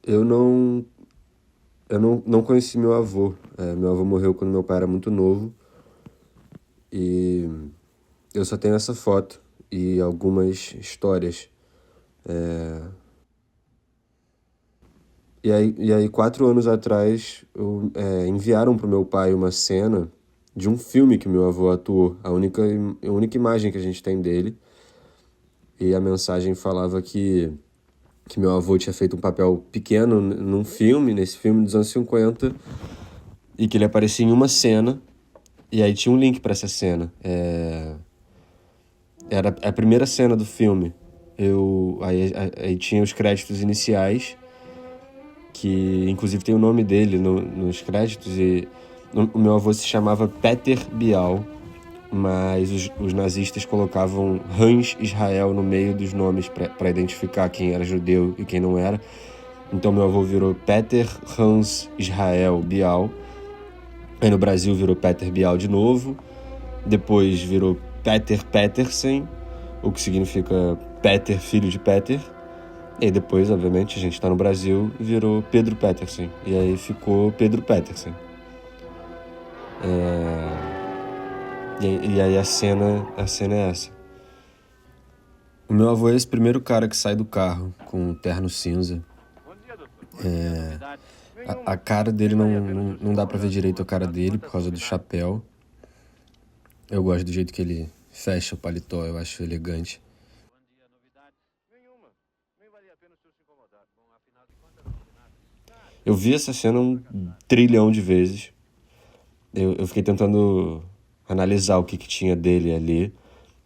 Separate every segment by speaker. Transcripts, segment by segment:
Speaker 1: Eu não, eu não conheci meu avô. Meu avô morreu quando meu pai era muito novo e eu só tenho essa foto e algumas histórias. E aí 4 anos atrás, enviaram pro meu pai uma cena de um filme que meu avô atuou, a única imagem que a gente tem dele. E a mensagem falava que meu avô tinha feito um papel pequeno num filme, nesse filme dos anos 50, e que ele aparecia em uma cena, e aí tinha um link pra essa cena. Era a primeira cena do filme. Aí tinha os créditos iniciais, que inclusive tem o nome dele nos créditos, e o meu avô se chamava Peter Bial, mas os nazistas colocavam Hans Israel no meio dos nomes para identificar quem era judeu e quem não era. Então meu avô virou Peter Hans Israel Bial. Aí no Brasil virou Peter Bial de novo. Depois virou Peter Petersen, o que significa Peter, filho de Peter. E depois, obviamente, a gente está no Brasil, virou Pedro Petersen. E aí ficou Pedro Petersen. E aí a cena é essa. O meu avô é esse primeiro cara que sai do carro com um terno cinza. A cara dele não dá pra ver direito a cara dele por causa do chapéu. Eu gosto do jeito que ele fecha o paletó, eu acho elegante. Eu vi essa cena 1 trilhão de vezes. Eu fiquei tentando analisar o que tinha dele ali,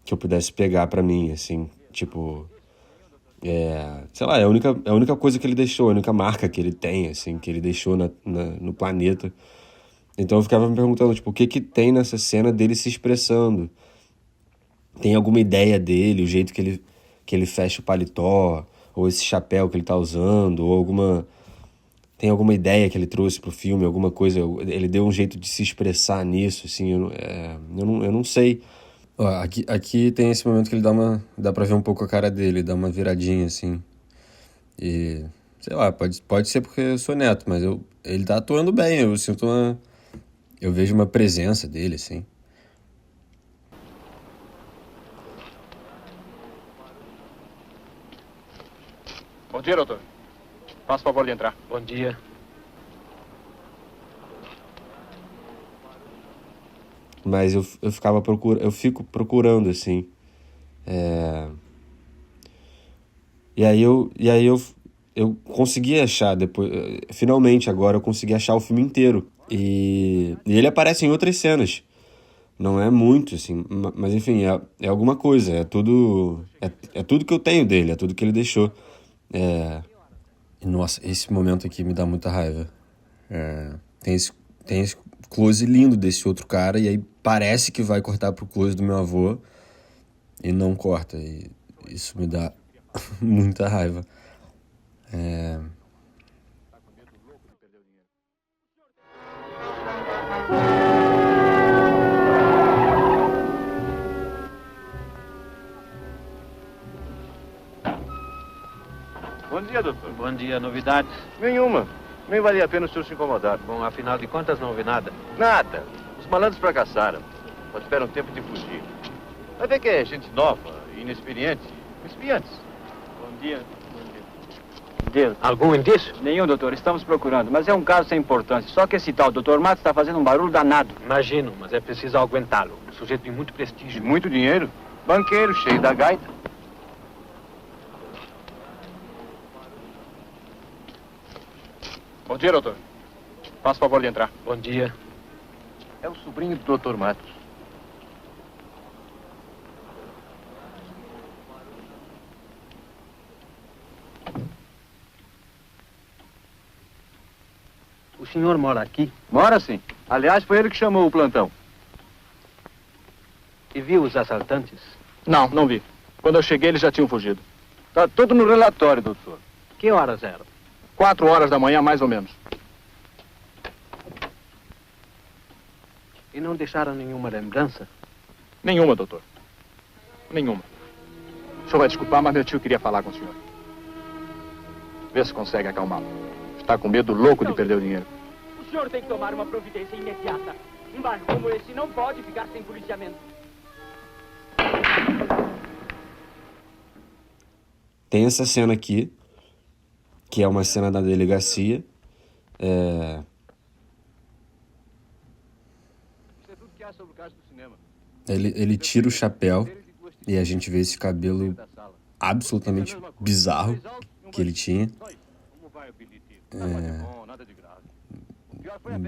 Speaker 1: que eu pudesse pegar pra mim, assim, tipo... sei lá, é a única coisa que ele deixou, a única marca que ele tem, assim, que ele deixou no planeta. Então eu ficava me perguntando, tipo, o que tem nessa cena dele se expressando? Tem alguma ideia dele, o jeito que ele fecha o paletó, ou esse chapéu que ele tá usando, ou tem alguma ideia que ele trouxe pro filme, alguma coisa, ele deu um jeito de se expressar nisso, assim, eu não sei. Ó, aqui tem esse momento que ele dá pra ver um pouco a cara dele, dá uma viradinha, assim, e, sei lá, pode ser porque eu sou neto, mas ele tá atuando bem, eu vejo uma presença dele, assim.
Speaker 2: Bom dia, doutor. Faça o favor de entrar.
Speaker 3: Bom dia.
Speaker 1: Mas eu fico procurando, assim. E aí eu consegui achar depois. Finalmente, agora eu consegui achar o filme inteiro. E ele aparece em outras cenas. Não é muito, assim, mas enfim, é alguma coisa. É tudo que eu tenho dele, é tudo que ele deixou. E, nossa, esse momento aqui me dá muita raiva. Tem esse close lindo desse outro cara, e aí parece que vai cortar pro close do meu avô, e não corta. E isso me dá muita raiva.
Speaker 2: Bom dia, doutor.
Speaker 3: Bom dia. Novidades?
Speaker 2: Nenhuma. Nem valia a pena o senhor se incomodar.
Speaker 3: Bom, afinal de contas, não houve nada.
Speaker 2: Nada. Os malandros fracassaram. Só tiveram tempo de fugir. Vai ver que é gente nova, inexperiente. Espiantes.
Speaker 4: Bom dia.
Speaker 3: Algum indício?
Speaker 4: Nenhum, doutor. Estamos procurando, mas é um caso sem importância. Só que esse tal Dr. Matos está fazendo um barulho danado.
Speaker 3: Imagino, mas é preciso aguentá-lo. Um sujeito de muito
Speaker 2: De
Speaker 3: prestígio.
Speaker 2: muito dinheiro. Banqueiro, cheio da gaita. Bom dia, doutor. Faça o favor de entrar.
Speaker 3: Bom dia.
Speaker 2: É o sobrinho do Dr. Matos.
Speaker 3: O senhor mora aqui
Speaker 2: Mora sim. Aliás, foi ele que chamou o plantão.
Speaker 3: e viu os assaltantes?
Speaker 2: Não, não vi. Quando eu cheguei, eles já tinham fugido. Tá tudo no relatório, doutor.
Speaker 3: Que horas eram?
Speaker 2: 4 horas da manhã, mais ou menos.
Speaker 3: E não deixaram nenhuma lembrança?
Speaker 2: Nenhuma, doutor. Nenhuma. O senhor vai desculpar, mas meu tio queria falar com o senhor.
Speaker 5: Vê se consegue acalmá-lo. Está com medo louco de perder o dinheiro.
Speaker 6: O senhor tem que tomar uma providência imediata. Um barco como esse não pode ficar sem policiamento.
Speaker 1: Tem essa cena aqui, que é uma cena da delegacia. Ele tira o chapéu e a gente vê esse cabelo absolutamente bizarro que ele tinha.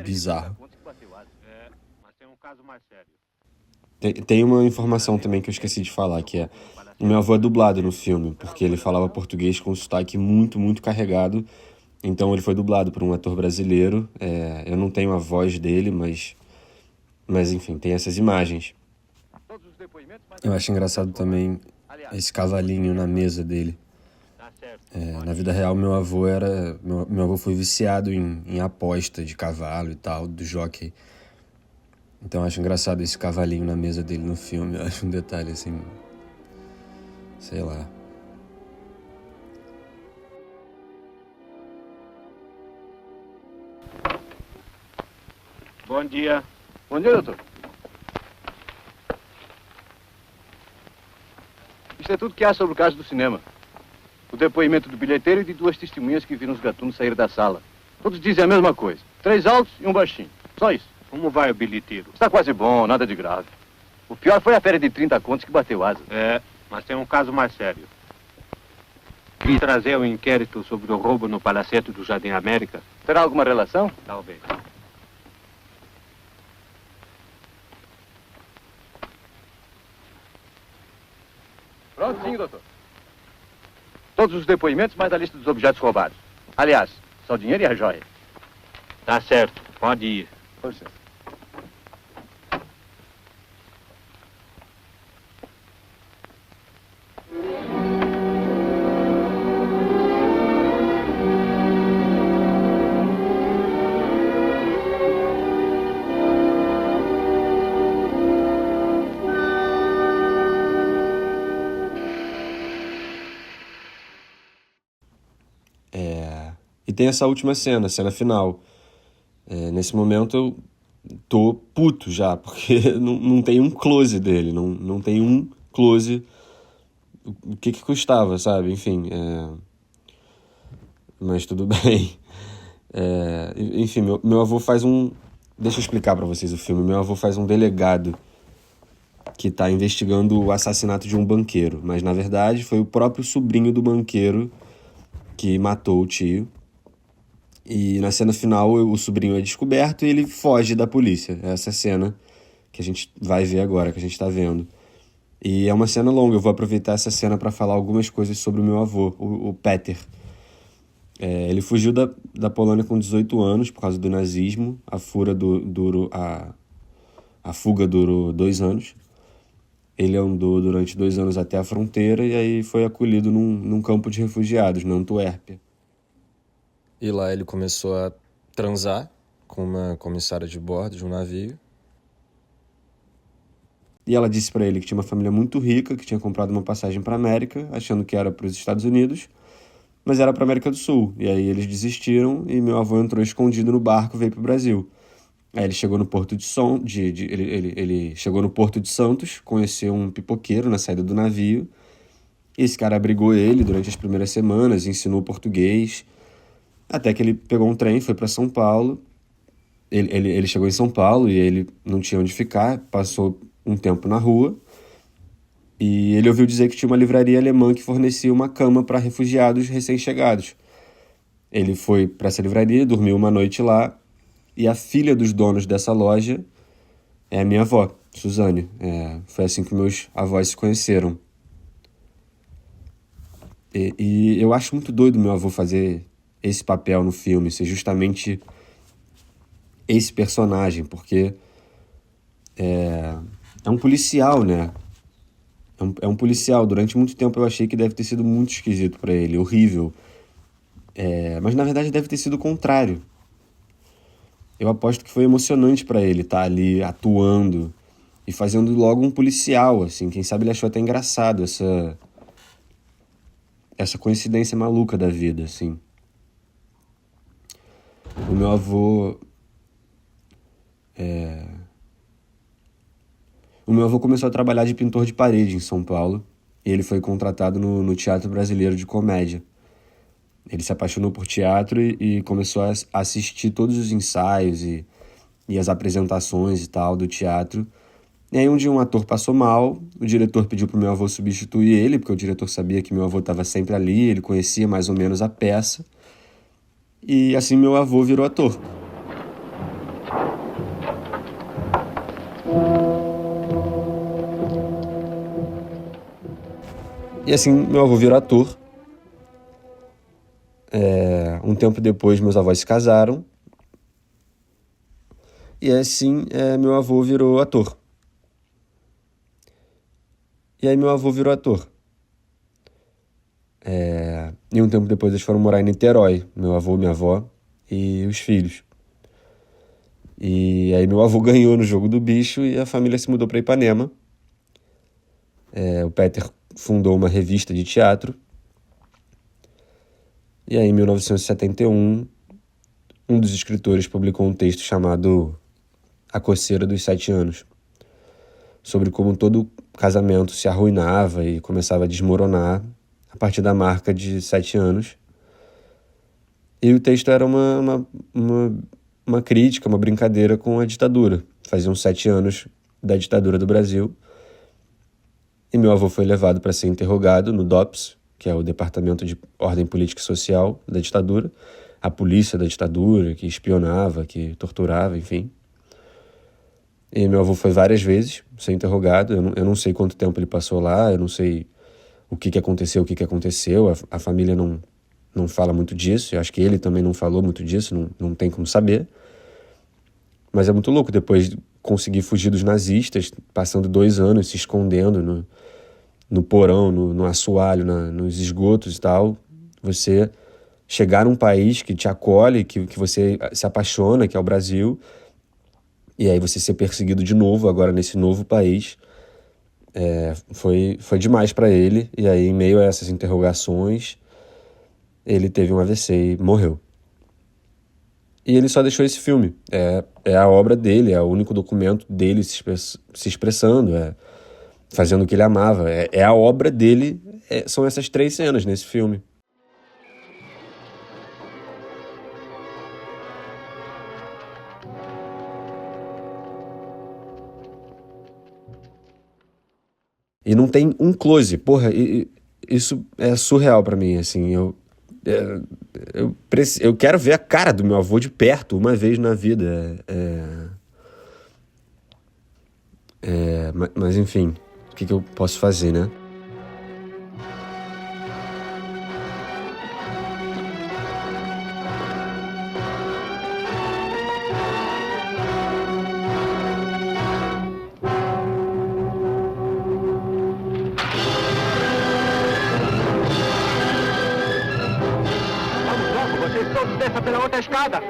Speaker 1: Bizarro.
Speaker 2: Mas tem um caso mais sério.
Speaker 1: Tem uma informação também que eu esqueci de falar, que é... O meu avô é dublado no filme, porque ele falava português com um sotaque muito, muito carregado. Então ele foi dublado por um ator brasileiro. Eu não tenho a voz dele, mas enfim, tem essas imagens. Eu acho engraçado também esse cavalinho na mesa dele. Na vida real, meu avô foi viciado em aposta de cavalo e tal, do jockey. Então eu acho engraçado esse cavalinho na mesa dele no filme. Eu acho um detalhe assim, sei lá.
Speaker 2: Bom dia.
Speaker 5: Bom dia, doutor.
Speaker 2: Isto é tudo que há sobre o caso do cinema. O depoimento do bilheteiro e de duas testemunhas que viram os gatunos sair da sala. Todos dizem a mesma coisa. 3 altos e um baixinho. Só isso.
Speaker 4: Como vai o bilheteiro?
Speaker 2: Está quase bom, nada de grave. O pior foi a férias de 30 contos que bateu asa.
Speaker 4: Mas tem um caso mais sério. Queria trazer um inquérito sobre o roubo no Palacete do Jardim América.
Speaker 2: Terá alguma relação?
Speaker 4: Talvez.
Speaker 2: Prontinho, doutor. Todos os depoimentos, mais a lista dos objetos roubados. Aliás, só o dinheiro e a joia.
Speaker 4: Tá certo, pode ir.
Speaker 2: Com licença.
Speaker 1: E tem essa última cena, a cena final. Nesse momento eu tô puto já, porque não tem um close dele, não tem um close. O que custava, sabe? Enfim, mas tudo bem. Enfim, meu avô faz um... Deixa eu explicar pra vocês o filme. Meu avô faz um delegado que tá investigando o assassinato de um banqueiro, mas na verdade foi o próprio sobrinho do banqueiro que matou o tio. E na cena final o sobrinho é descoberto e ele foge da polícia. Essa cena que a gente vai ver agora, que a gente tá vendo. E é uma cena longa, eu vou aproveitar essa cena para falar algumas coisas sobre o meu avô, o Peter. Ele fugiu da Polônia com 18 anos por causa do nazismo. A fuga durou 2 anos. Ele andou durante 2 anos até a fronteira e aí foi acolhido num campo de refugiados, na Antuérpia. E lá ele começou a transar com uma comissária de bordo de um navio. E ela disse para ele que tinha uma família muito rica, que tinha comprado uma passagem para a América, achando que era para os Estados Unidos, mas era para a América do Sul. E aí eles desistiram e meu avô entrou escondido no barco e veio para o Brasil. Aí ele chegou no Porto ele chegou no Porto de Santos, conheceu um pipoqueiro na saída do navio. Esse cara abrigou ele durante as primeiras semanas, ensinou português, até que ele pegou um trem, foi para São Paulo. Ele chegou em São Paulo e ele não tinha onde ficar, passou um tempo na rua e ele ouviu dizer que tinha uma livraria alemã que fornecia uma cama para refugiados recém-chegados. Ele foi para essa livraria, dormiu uma noite lá e a filha dos donos dessa loja é a minha avó, Suzane. Foi assim que meus avós se conheceram. E eu acho muito doido meu avô fazer esse papel no filme, ser justamente esse personagem, porque é um policial, né? É um policial. Durante muito tempo eu achei que deve ter sido muito esquisito pra ele, horrível. Mas na verdade deve ter sido o contrário. Eu aposto que foi emocionante pra ele estar ali atuando e fazendo logo um policial, assim. Quem sabe ele achou até engraçado essa coincidência maluca da vida, assim. O meu avô... O meu avô começou a trabalhar de pintor de parede em São Paulo e ele foi contratado no Teatro Brasileiro de Comédia. Ele se apaixonou por teatro e começou a assistir todos os ensaios e as apresentações e tal do teatro. E aí um dia um ator passou mal, o diretor pediu pro meu avô substituir ele, porque o diretor sabia que meu avô estava sempre ali, ele conhecia mais ou menos a peça. E assim meu avô virou ator. E assim meu avô virou ator. Um tempo depois meus avós se casaram. E assim meu avô virou ator. E aí meu avô virou ator. E um tempo depois eles foram morar em Niterói, meu avô, minha avó e os filhos. E aí meu avô ganhou no jogo do bicho e a família se mudou para Ipanema. O Peter fundou uma revista de teatro. E aí em 1971, um dos escritores publicou um texto chamado A Coceira dos 7 Anos, sobre como todo casamento se arruinava e começava a desmoronar a partir da marca de 7 anos. E o texto era uma crítica, uma brincadeira com a ditadura. Faziam 7 anos da ditadura do Brasil. E meu avô foi levado para ser interrogado no DOPS, que é o Departamento de Ordem Política e Social da ditadura, a polícia da ditadura, que espionava, que torturava, enfim. E meu avô foi várias vezes ser interrogado. Eu não sei quanto tempo ele passou lá, eu não sei o que aconteceu. A família não fala muito disso, eu acho que ele também não falou muito disso, não tem como saber. Mas é muito louco, depois de conseguir fugir dos nazistas, passando 2 anos se escondendo no porão, no assoalho, nos esgotos e tal, você chegar num país que te acolhe, que você se apaixona, que é o Brasil, e aí você ser perseguido de novo, agora nesse novo país, foi demais para ele. E aí, em meio a essas interrogações, ele teve um AVC e morreu. E ele só deixou esse filme. É a obra dele, é o único documento dele se expressando, fazendo o que ele amava. É a obra dele, são essas 3 cenas nesse filme. E não tem um close. Porra, isso é surreal pra mim, assim. Eu quero ver a cara do meu avô de perto uma vez na vida. Mas enfim, o que eu posso fazer, né?
Speaker 4: Vamos logo, vocês todos desçam pela outra escada.